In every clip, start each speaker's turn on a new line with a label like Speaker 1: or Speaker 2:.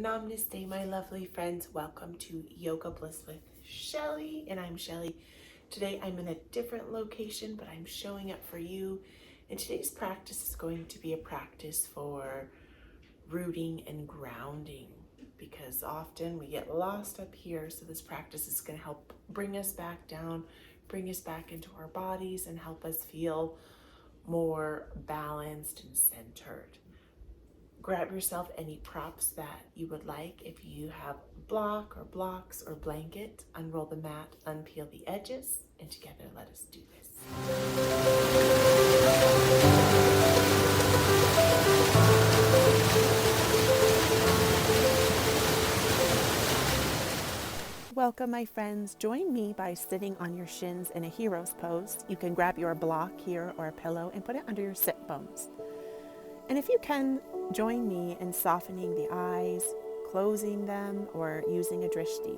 Speaker 1: Namaste, my lovely friends. Welcome to Yoga Bliss with Shelly, and I'm Shelly. Today I'm in a different location, but I'm showing up for you. And today's practice is going to be a practice for rooting and grounding because often we get lost up here. So this practice is going to help bring us back down, bring us back into our bodies, and help us feel more balanced and centered. Grab yourself any props that you would like. If you have block or blocks or blanket, unroll the mat, unpeel the edges, and together let us do this. Welcome, my friends. Join me by sitting on your shins in a hero's pose. You can grab your block here or a pillow and put it under your sit bones. And if you can, join me in softening the eyes, closing them, or using a drishti.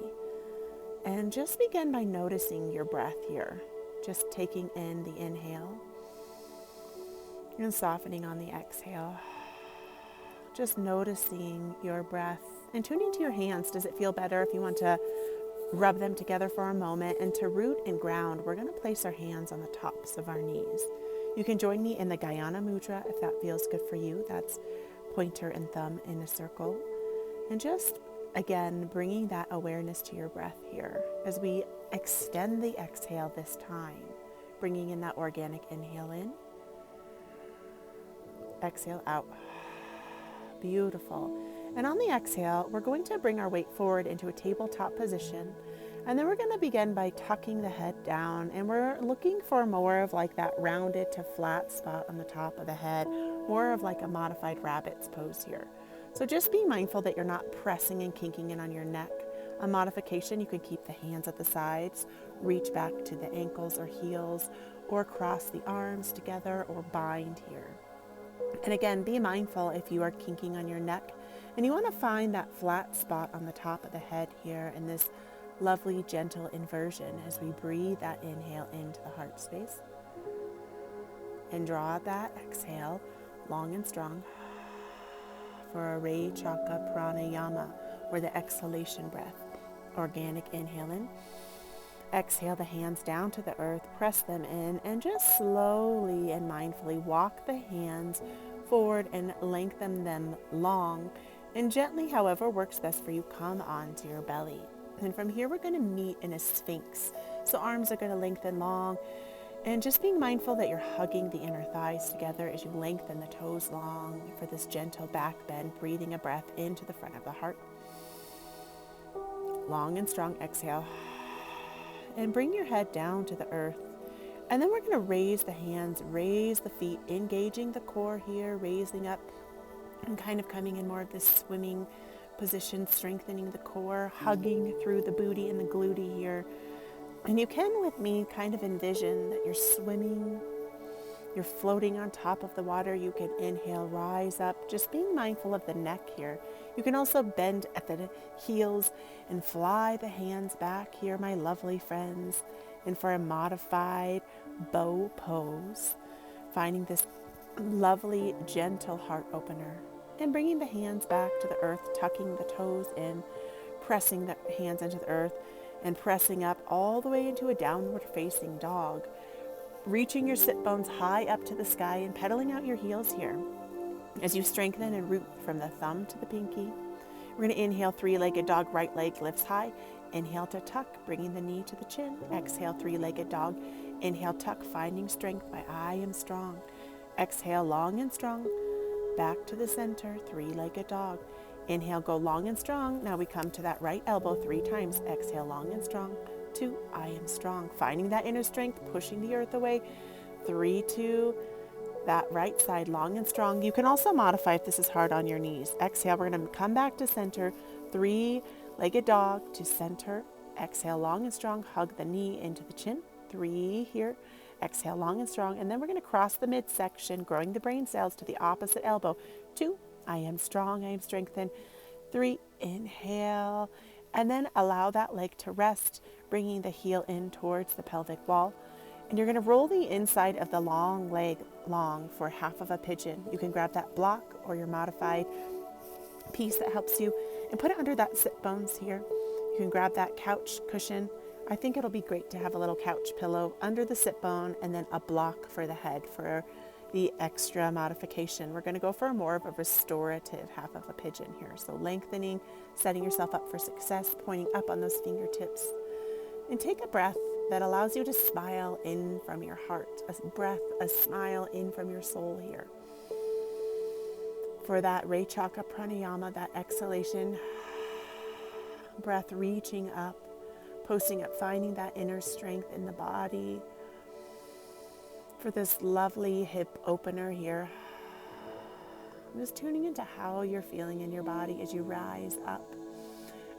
Speaker 1: And just begin by noticing your breath here. Just taking in the inhale and softening on the exhale. Just noticing your breath and tuning to your hands. Does it feel better if you want to rub them together for a moment? And to root and ground, we're going to place our hands on the tops of our knees. You can join me in the Gayana Mudra if that feels good for you. That's pointer and thumb in a circle. And just, again, bringing that awareness to your breath here as we extend the exhale this time. Bringing in that organic inhale in. Exhale out. Beautiful. And on the exhale, we're going to bring our weight forward into a tabletop position. And then we're going to begin by tucking the head down, and we're looking for more of like that rounded to flat spot on the top of the head, more of like a modified rabbit's pose here. So just be mindful that you're not pressing and kinking in on your neck. A modification, you can keep the hands at the sides, reach back to the ankles or heels, or cross the arms together or bind here. And again, be mindful if you are kinking on your neck and you want to find that flat spot on the top of the head here in this lovely, gentle inversion as we breathe that inhale into the heart space. And draw out that exhale long and strong for a Ray Chakra Pranayama, or the exhalation breath. Organic inhale in. Exhale the hands down to the earth, press them in, and just slowly and mindfully walk the hands forward and lengthen them long. And gently, however works best for you, come onto your belly. And from here, we're going to meet in a Sphinx. So arms are going to lengthen long. And just being mindful that you're hugging the inner thighs together as you lengthen the toes long for this gentle back bend, breathing a breath into the front of the heart. Long and strong exhale. And bring your head down to the earth. And then we're going to raise the hands, raise the feet, engaging the core here, raising up and kind of coming in more of this swimming position, strengthening the core, hugging through the booty and the glute here. And you can, with me, kind of envision that you're swimming, you're floating on top of the water. You can inhale, rise up, just being mindful of the neck here. You can also bend at the heels and fly the hands back here, my lovely friends. And for a modified bow pose, finding this lovely, gentle heart opener. And bringing the hands back to the earth, tucking the toes in, pressing the hands into the earth, and pressing up all the way into a downward facing dog. Reaching your sit bones high up to the sky and pedaling out your heels here. As you strengthen and root from the thumb to the pinky. We're going to inhale, three-legged dog, right leg lifts high. Inhale to tuck, bringing the knee to the chin. Exhale, three-legged dog. Inhale, tuck, finding strength by I am strong. Exhale, long and strong. Back to the center, three-legged dog. Inhale, go long and strong. Now we come to that right elbow 3 times. Exhale, long and strong. 2, I am strong. Finding that inner strength, pushing the earth away. 3, 2, that right side, long and strong. You can also modify if this is hard on your knees. Exhale, we're going to come back to center. 3-legged dog to center. Exhale, long and strong. Hug the knee into the chin. 3 here. Exhale, long and strong. And then we're going to cross the midsection, growing the brain cells to the opposite elbow. 2, I am strong, I am strengthened. 3, inhale. And then allow that leg to rest, bringing the heel in towards the pelvic wall. And you're going to roll the inside of the long leg long for half of a pigeon. You can grab that block or your modified piece that helps you, and put it under that sit bones here. You can grab that couch cushion. I think it'll be great to have a little couch pillow under the sit bone and then a block for the head for the extra modification. We're going to go for more of a restorative half of a pigeon here. So lengthening, setting yourself up for success, pointing up on those fingertips. And take a breath that allows you to smile in from your heart. A breath, a smile in from your soul here. For that Rachaka pranayama, that exhalation, breath reaching up, posting up, finding that inner strength in the body. For this lovely hip opener here, I'm just tuning into how you're feeling in your body as you rise up.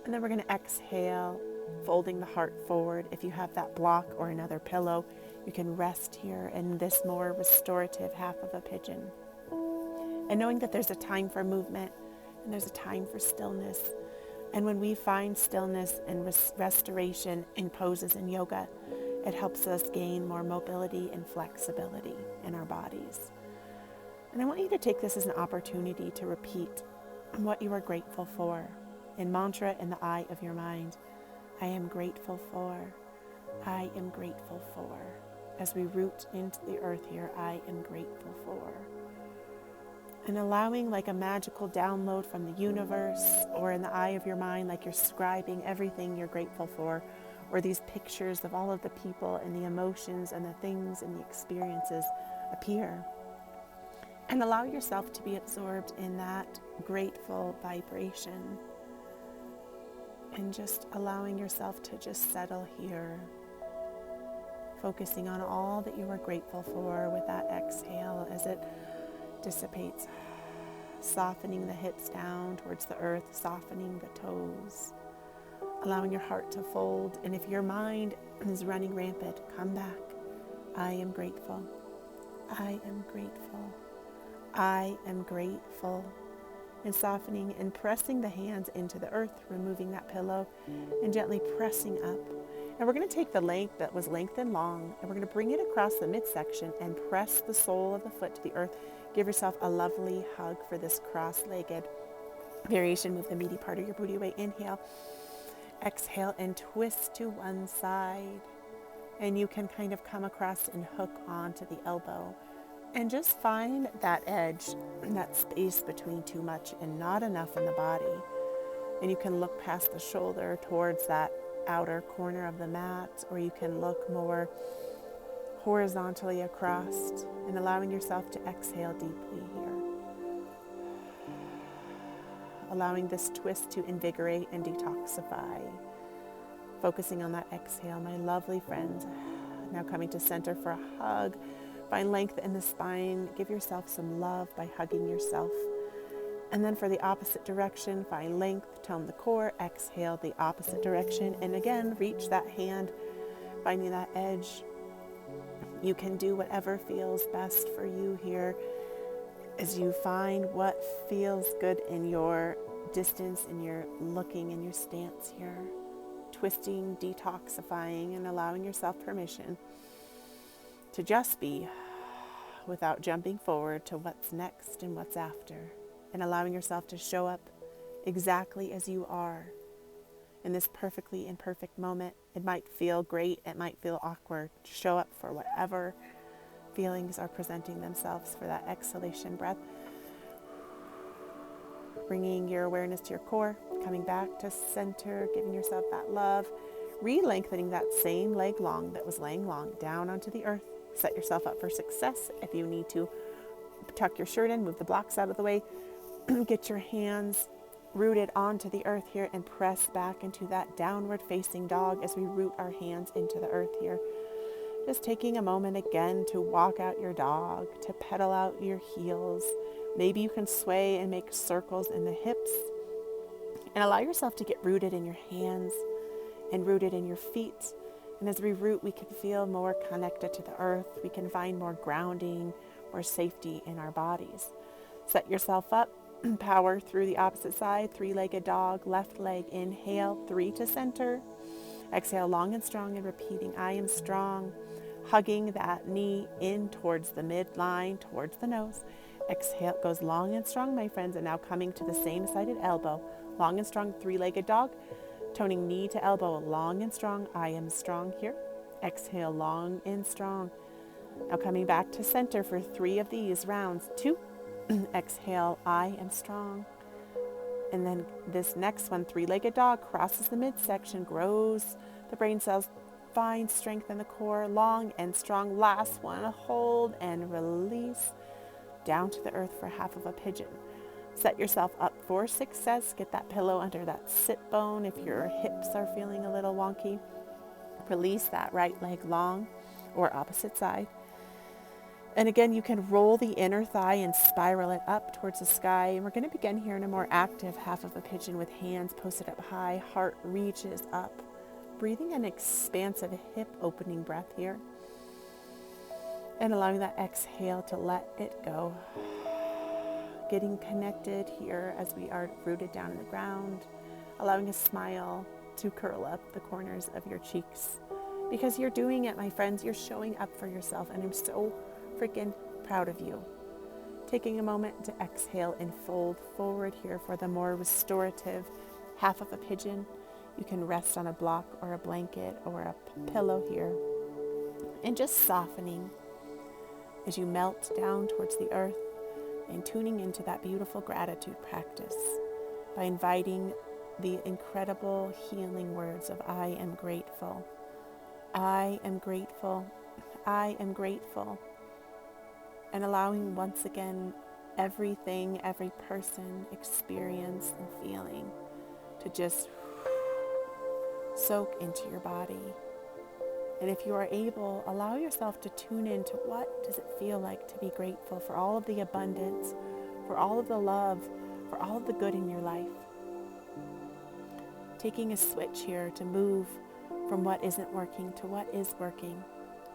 Speaker 1: And then we're going to exhale, folding the heart forward. If you have that block or another pillow, you can rest here in this more restorative half of a pigeon. And knowing that there's a time for movement and there's a time for stillness. And when we find stillness and restoration in poses in yoga, it helps us gain more mobility and flexibility in our bodies. And I want you to take this as an opportunity to repeat what you are grateful for. In mantra in the eye of your mind, I am grateful for, I am grateful for. As we root into the earth here, I am grateful for. And allowing like a magical download from the universe, or in the eye of your mind, like you're scribing everything you're grateful for, or these pictures of all of the people and the emotions and the things and the experiences appear. And allow yourself to be absorbed in that grateful vibration. And just allowing yourself to just settle here, focusing on all that you are grateful for with that exhale as it dissipates, softening the hips down towards the earth, softening the toes, allowing your heart to fold. And if your mind is running rampant, come back. I am grateful. I am grateful. I am grateful. And softening and pressing the hands into the earth, removing that pillow and gently pressing up. And we're going to take the length that was lengthened long, and we're going to bring it across the midsection and press the sole of the foot to the earth. Give yourself a lovely hug for this cross-legged variation. Move the meaty part of your booty away. Inhale, exhale, and twist to one side. And you can kind of come across and hook onto the elbow. And just find that edge, that space between too much and not enough in the body. And you can look past the shoulder towards that outer corner of the mat, or you can look more horizontally across, and allowing yourself to exhale deeply here. Allowing this twist to invigorate and detoxify. Focusing on that exhale, my lovely friend. Now coming to center for a hug. Find length in the spine. Give yourself some love by hugging yourself. And then for the opposite direction, find length, tone the core, exhale the opposite direction. And again, reach that hand, finding that edge. You can do whatever feels best for you here as you find what feels good in your distance, in your looking, in your stance here. Twisting, detoxifying, and allowing yourself permission to just be, without jumping forward to what's next and what's after, and allowing yourself to show up exactly as you are in this perfectly imperfect moment. It might feel great, it might feel awkward. Show up for whatever feelings are presenting themselves for that exhalation breath. Bringing your awareness to your core, coming back to center, giving yourself that love, re-lengthening that same leg long that was laying long down onto the earth. Set yourself up for success. If you need to tuck your shirt in, move the blocks out of the way, get your hands rooted onto the earth here and press back into that downward facing dog as we root our hands into the earth here. Just taking a moment again to walk out your dog, to pedal out your heels. Maybe you can sway and make circles in the hips, and allow yourself to get rooted in your hands and rooted in your feet. And as we root, we can feel more connected to the earth. We can find more grounding, more safety in our bodies. Set yourself up, power through the opposite side, three-legged dog, left leg, inhale, 3 to center. Exhale long and strong and repeating, I am strong. Hugging that knee in towards the midline, towards the nose. Exhale, goes long and strong, my friends. And now coming to the same sided elbow. Long and strong, three-legged dog. Toning knee to elbow, long and strong. I am strong here. Exhale, long and strong. Now coming back to center for 3 of these rounds. 2. Exhale, I am strong. And then this next one, three-legged dog, crosses the midsection, grows the brain cells, finds strength in the core, long and strong. Last one, hold and release down to the earth for half of a pigeon. Set yourself up for success. Get that pillow under that sit bone if your hips are feeling a little wonky. Release that right leg long or opposite side. And again, you can roll the inner thigh and spiral it up towards the sky. And we're going to begin here in a more active half of a pigeon with hands posted up high. Heart reaches up. Breathing an expansive hip opening breath here. And allowing that exhale to let it go. Getting connected here as we are rooted down in the ground. Allowing a smile to curl up the corners of your cheeks. Because you're doing it, my friends. You're showing up for yourself. And I'm so freaking proud of you. Taking a moment to exhale and fold forward here for the more restorative half of a pigeon. You can rest on a block or a blanket or a pillow here. And just softening as you melt down towards the earth and tuning into that beautiful gratitude practice by inviting the incredible healing words of I am grateful. I am grateful. I am grateful. And allowing once again everything, every person, experience and feeling to just soak into your body. And if you are able, allow yourself to tune into what does it feel like to be grateful for all of the abundance, for all of the love, for all of the good in your life. Taking a switch here to move from what isn't working to what is working,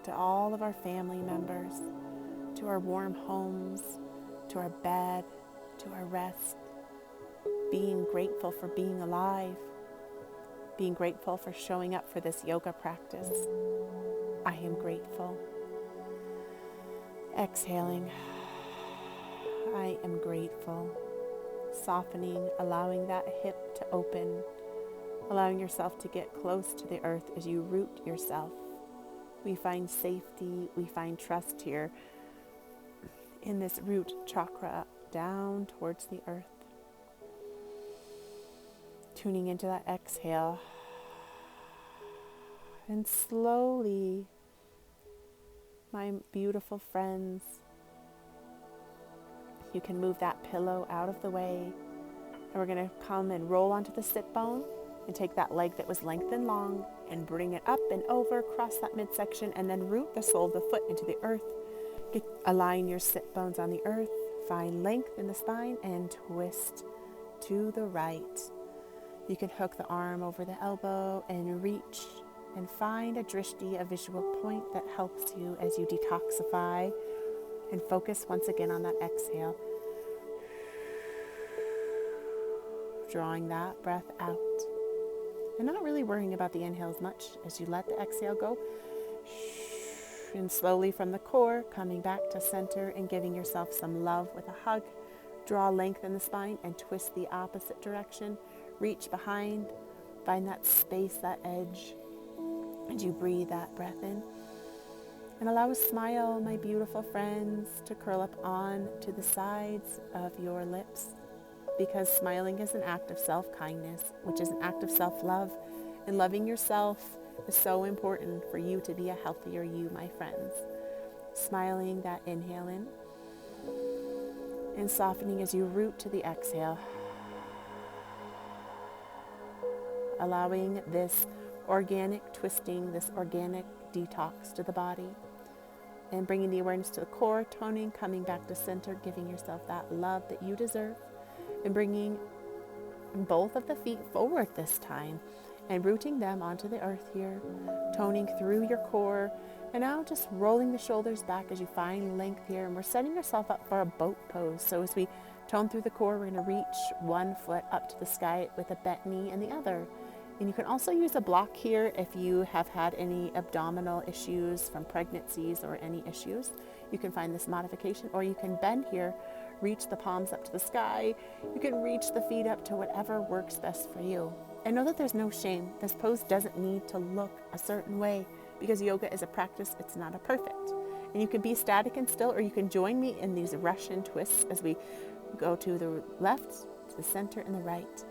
Speaker 1: to all of our family members, to our warm homes, to our bed, to our rest, being grateful for being alive, being grateful for showing up for this yoga practice. I am grateful. Exhaling, I am grateful. Softening, allowing that hip to open, allowing yourself to get close to the earth as you root yourself. We find safety, we find trust here in this root chakra down towards the earth. Tuning into that exhale. And slowly, my beautiful friends, you can move that pillow out of the way. And we're going to come and roll onto the sit bone and take that leg that was lengthened long and bring it up and over, across that midsection, and then root the sole of the foot into the earth. Align your sit bones on the earth, find length in the spine, and twist to the right. You can hook the arm over the elbow and reach and find a drishti, a visual point that helps you as you detoxify and focus once again on that exhale. Drawing that breath out and not really worrying about the inhale as much as you let the exhale go. And slowly from the core, coming back to center and giving yourself some love with a hug. Draw length in the spine and twist the opposite direction. Reach behind, find that space, that edge, as you breathe that breath in. And allow a smile, my beautiful friends, to curl up on to the sides of your lips. Because smiling is an act of self-kindness, which is an act of self-love. And loving yourself is so important for you to be a healthier you, my friends. Smiling, that inhale in. And softening as you root to the exhale. Allowing this organic twisting, this organic detox to the body. And bringing the awareness to the core, toning, coming back to center, giving yourself that love that you deserve. And bringing both of the feet forward this time. And rooting them onto the earth here. Toning through your core. And now just rolling the shoulders back as you find length here. And we're setting ourselves up for a boat pose. So as we tone through the core, we're going to reach one foot up to the sky with a bent knee and the other. And you can also use a block here if you have had any abdominal issues from pregnancies or any issues. You can find this modification, or you can bend here, reach the palms up to the sky. You can reach the feet up to whatever works best for you. And know that there's no shame. This pose doesn't need to look a certain way because yoga is a practice. It's not a perfect. And you can be static and still, or you can join me in these Russian twists as we go to the left, to the center, and the right.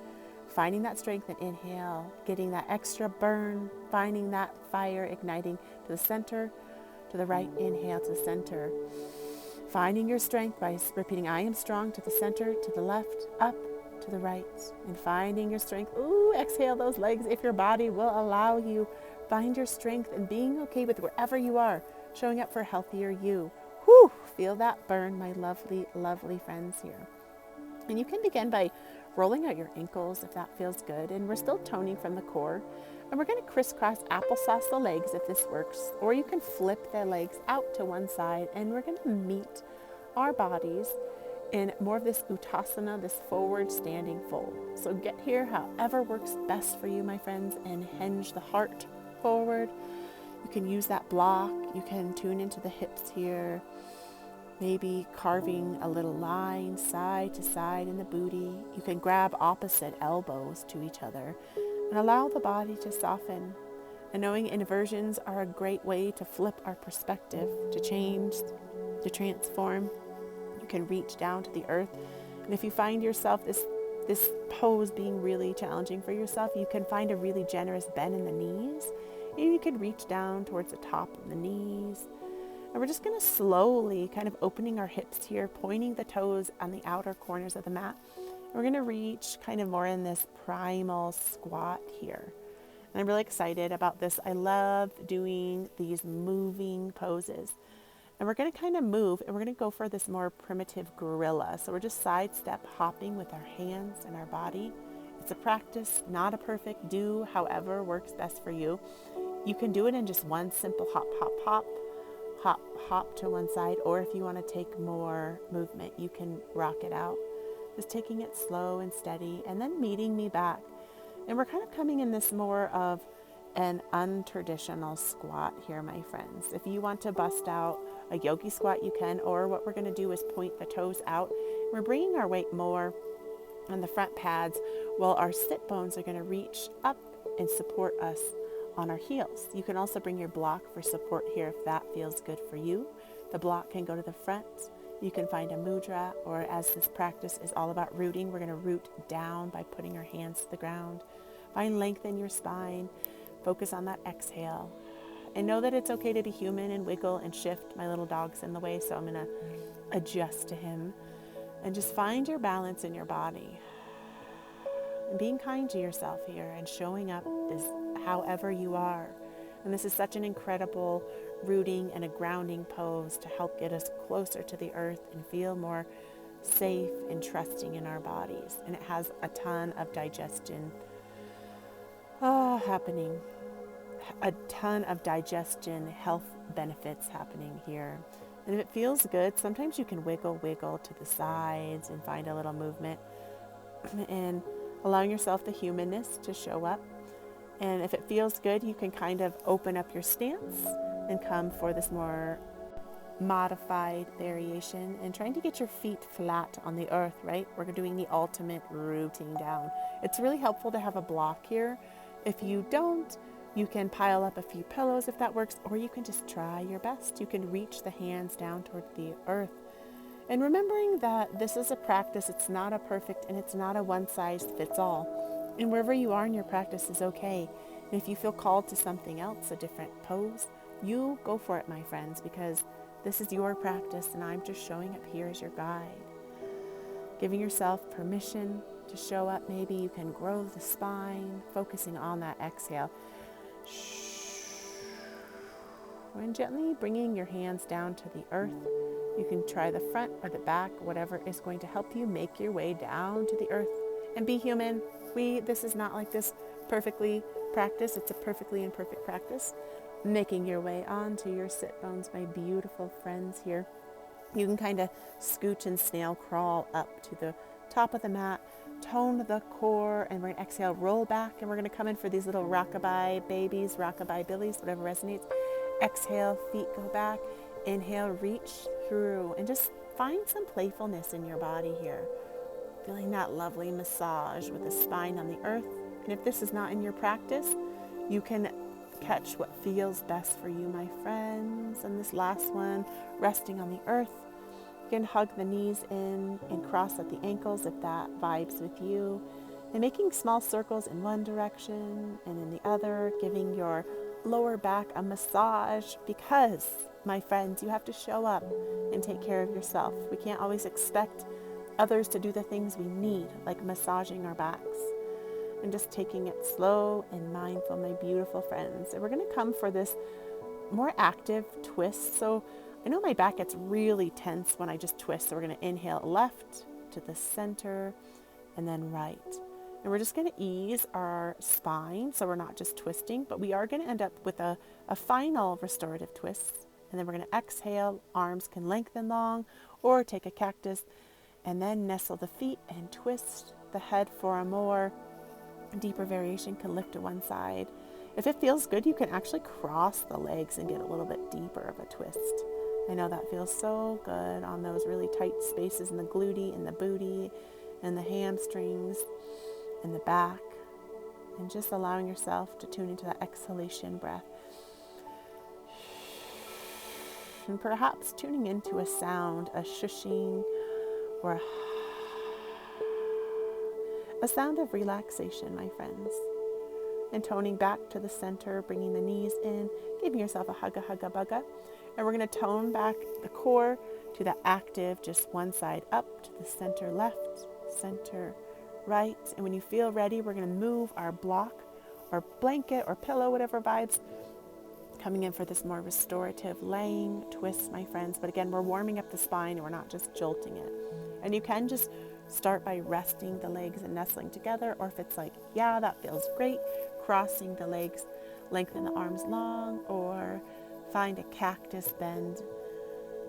Speaker 1: Finding that strength and inhale, getting that extra burn, finding that fire igniting to the center, to the right, inhale to the center. Finding your strength by repeating I am strong to the center, to the left, up, to the right. And finding your strength, exhale those legs if your body will allow you. Find your strength and being okay with wherever you are, showing up for a healthier you. Feel that burn, my lovely, lovely friends here. And you can begin by rolling out your ankles if that feels good. And we're still toning from the core. And we're going to crisscross applesauce the legs if this works. Or you can flip the legs out to one side. And we're going to meet our bodies in more of this uttasana, this forward standing fold. So get here however works best for you, my friends. And hinge the heart forward. You can use that block. You can tune into the hips here. Maybe carving a little line side to side in the booty. You can grab opposite elbows to each other and allow the body to soften. And knowing inversions are a great way to flip our perspective, to change, to transform. You can reach down to the earth. And if you find yourself this pose being really challenging for yourself, you can find a really generous bend in the knees. And you can reach down towards the top of the knees. And we're just going to slowly kind of opening our hips here, pointing the toes on the outer corners of the mat. We're going to reach kind of more in this primal squat here. And I'm really excited about this. I love doing these moving poses. And we're going to kind of move and we're going to go for this more primitive gorilla. So we're just sidestep hopping with our hands and our body. It's a practice, not a perfect. Do however works best for you. You can do it in just one simple hop, hop, hop. Hop, hop to one side, or if you want to take more movement, you can rock it out. Just taking it slow and steady, and then meeting me back. And we're kind of coming in this more of an untraditional squat here, my friends. If you want to bust out a yogi squat, you can, or what we're going to do is point the toes out. We're bringing our weight more on the front pads, while our sit bones are going to reach up and support us on our heels. You can also bring your block for support here if that feels good for you. The block can go to the front. You can find a mudra, or as this practice is all about rooting, we're going to root down by putting our hands to the ground. Find length in your spine. Focus on that exhale. And know that it's okay to be human and wiggle and shift. My little dog's in the way, so I'm going to adjust to him. And just find your balance in your body. And being kind to yourself here and showing up is however you are. And this is such an incredible rooting and a grounding pose to help get us closer to the earth and feel more safe and trusting in our bodies. And it has a ton of digestion happening. A ton of digestion health benefits happening here. And if it feels good, sometimes you can wiggle to the sides and find a little movement. And allowing yourself the humanness to show up. And if it feels good, you can kind of open up your stance and come for this more modified variation and trying to get your feet flat on the earth, right? We're doing the ultimate rooting down. It's really helpful to have a block here. If you don't, you can pile up a few pillows if that works, or you can just try your best. You can reach the hands down toward the earth. And remembering that this is a practice, it's not a perfect and it's not a one-size-fits-all. And wherever you are in your practice is okay. And if you feel called to something else, a different pose, you go for it, my friends, because this is your practice and I'm just showing up here as your guide. Giving yourself permission to show up. Maybe you can grow the spine, focusing on that exhale. And gently bringing your hands down to the earth. You can try the front or the back, whatever is going to help you make your way down to the earth. And be human. This is not like this perfectly practice. It's a perfectly imperfect practice. Making your way onto your sit bones, my beautiful friends here. You can kind of scooch and snail crawl up to the top of the mat. Tone the core, and we're going to exhale, roll back, and we're going to come in for these little rockabye babies, rockabye billies, whatever resonates. Exhale, feet go back. Inhale, reach through and just find some playfulness in your body here. Feeling that lovely massage with the spine on the earth. And if this is not in your practice, you can catch what feels best for you, my friends. And this last one, resting on the earth. You can hug the knees in and cross at the ankles if that vibes with you. And making small circles in one direction and in the other, giving your lower back a massage because, my friends, you have to show up and take care of yourself. We can't always expect others to do the things we need, like massaging our backs. And just taking it slow and mindful, my beautiful friends. And we're going to come for this more active twist. So I know my back gets really tense when I just twist. So we're going to inhale left to the center and then right. And we're just going to ease our spine so we're not just twisting, but we are going to end up with a final restorative twist. And then we're going to exhale. Arms can lengthen long or take a cactus and then nestle the feet and twist the head for a more deeper variation. Can lift to one side. If it feels good, you can actually cross the legs and get a little bit deeper of a twist. I know that feels so good on those really tight spaces in the glute and the booty and the hamstrings and the back, and just allowing yourself to tune into that exhalation breath. And perhaps tuning into a sound, a shushing or a sound of relaxation, my friends. And toning back to the center, bringing the knees in, giving yourself a hugga, hugga, bugga. And we're going to tone back the core to the active, just one side up to the center left, center right. And when you feel ready, we're going to move our block or blanket or pillow, whatever vibes, coming in for this more restorative laying twist, my friends. But again, we're warming up the spine and we're not just jolting it. And you can just start by resting the legs and nestling together, or if it's like, yeah, that feels great, crossing the legs, lengthen the arms long, or find a cactus bend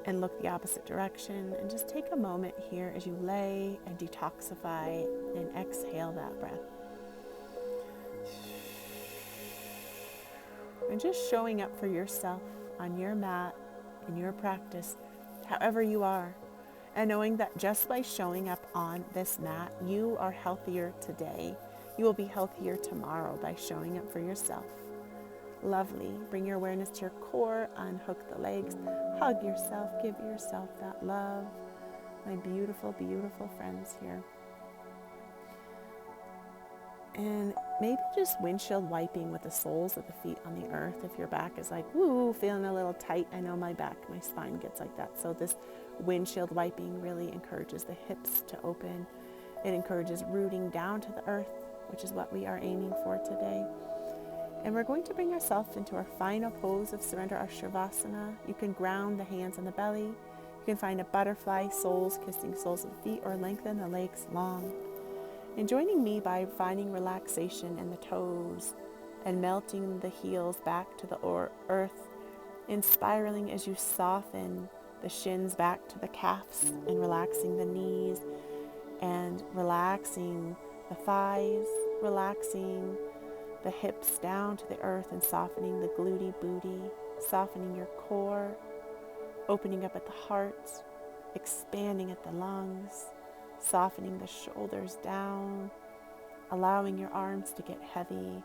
Speaker 1: and look the opposite direction. And just take a moment here as you lay and detoxify and exhale that breath. And just showing up for yourself on your mat, in your practice, however you are. And knowing that just by showing up on this mat, you are healthier today. You will be healthier tomorrow by showing up for yourself. Lovely. Bring your awareness to your core, unhook the legs, hug yourself, give yourself that love. My beautiful, beautiful friends here. And maybe just windshield wiping with the soles of the feet on the earth if your back is like, woo, feeling a little tight. I know my back, my spine gets like that. So this windshield wiping really encourages the hips to open. It encourages rooting down to the earth, which is what we are aiming for today. And we're going to bring ourselves into our final pose of surrender, our Shavasana. You can ground the hands on the belly. You can find a butterfly, soles kissing soles of the feet, or lengthen the legs long. And joining me by finding relaxation in the toes and melting the heels back to the earth, and spiraling as you soften the shins back to the calves and relaxing the knees and relaxing the thighs, relaxing the hips down to the earth and softening the glute booty, softening your core, opening up at the heart, expanding at the lungs, softening the shoulders down, allowing your arms to get heavy,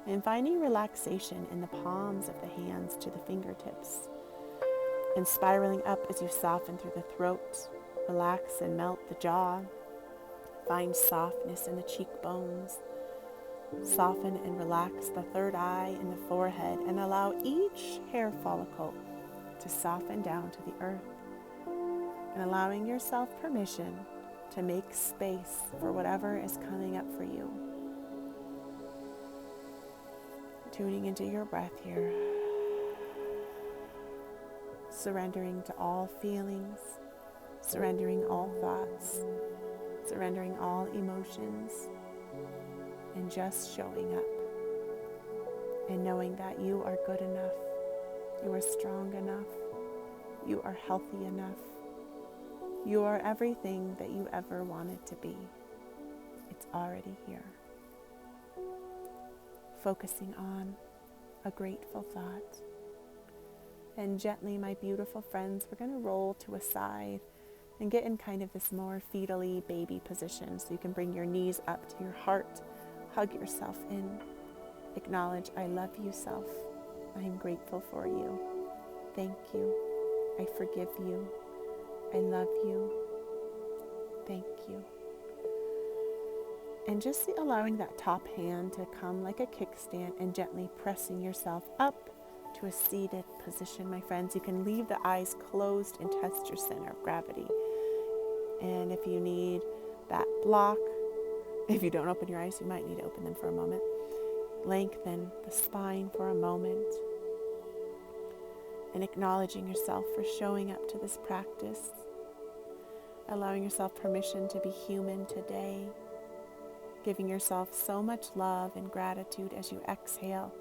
Speaker 1: and finding relaxation in the palms of the hands to the fingertips, and spiraling up as you soften through the throat, relax and melt the jaw, find softness in the cheekbones, soften and relax the third eye and the forehead, and allow each hair follicle to soften down to the earth, and allowing yourself permission to make space for whatever is coming up for you. Tuning into your breath here. Surrendering to all feelings, surrendering all thoughts, surrendering all emotions, and just showing up. And knowing that you are good enough, you are strong enough, you are healthy enough. You are everything that you ever wanted to be. It's already here. Focusing on a grateful thought. And gently, my beautiful friends, we're going to roll to a side and get in kind of this more fetally baby position. So you can bring your knees up to your heart, hug yourself in, acknowledge, I love you, self. I am grateful for you. Thank you. I forgive you. I love you. Thank you. And just allowing that top hand to come like a kickstand and gently pressing yourself up to a seated position, my friends. You can leave the eyes closed and test your center of gravity. And if you need that block, if you don't open your eyes, you might need to open them for a moment. Lengthen the spine for a moment. And acknowledging yourself for showing up to this practice. Allowing yourself permission to be human today. Giving yourself so much love and gratitude as you exhale.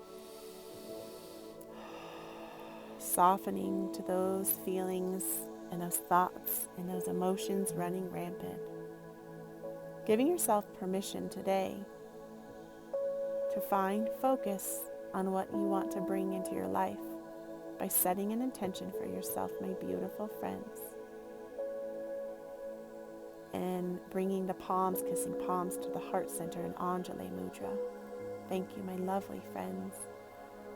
Speaker 1: Softening to those feelings and those thoughts and those emotions running rampant. Giving yourself permission today to find focus on what you want to bring into your life by setting an intention for yourself, my beautiful friends. And bringing the palms, kissing palms to the heart center in Anjali Mudra. Thank you, my lovely friends.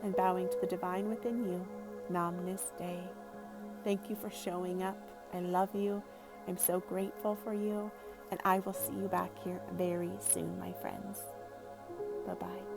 Speaker 1: And bowing to the divine within you, Namaste. Thank you for showing up. I love you. I'm so grateful for you. And I will see you back here very soon, my friends. Bye-bye.